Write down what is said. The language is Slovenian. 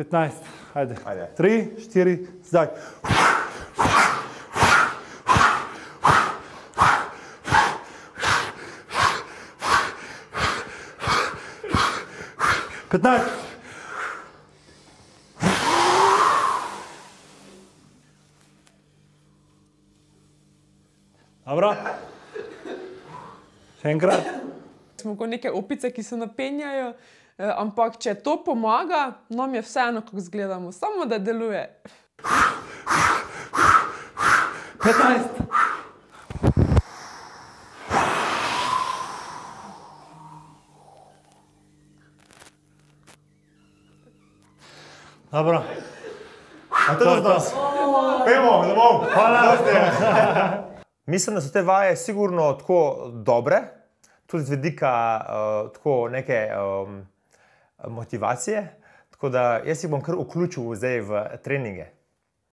15, ajde. Ajde. 3, 4, zdaj. 15. Dobro. Še enkrat. Smo kot neke opice, ki se napenjajo, ampak če to pomaga, nam je vseeno, kako izgledamo, samo da deluje. 15. Dobro. A to je to? Pejmo, domov. Hvala. Mislim, da so te vaje sigurno tako dobre, tudi z vidika tako neke motivacije, tako da jaz jih bom kar vključil zdaj v treninge.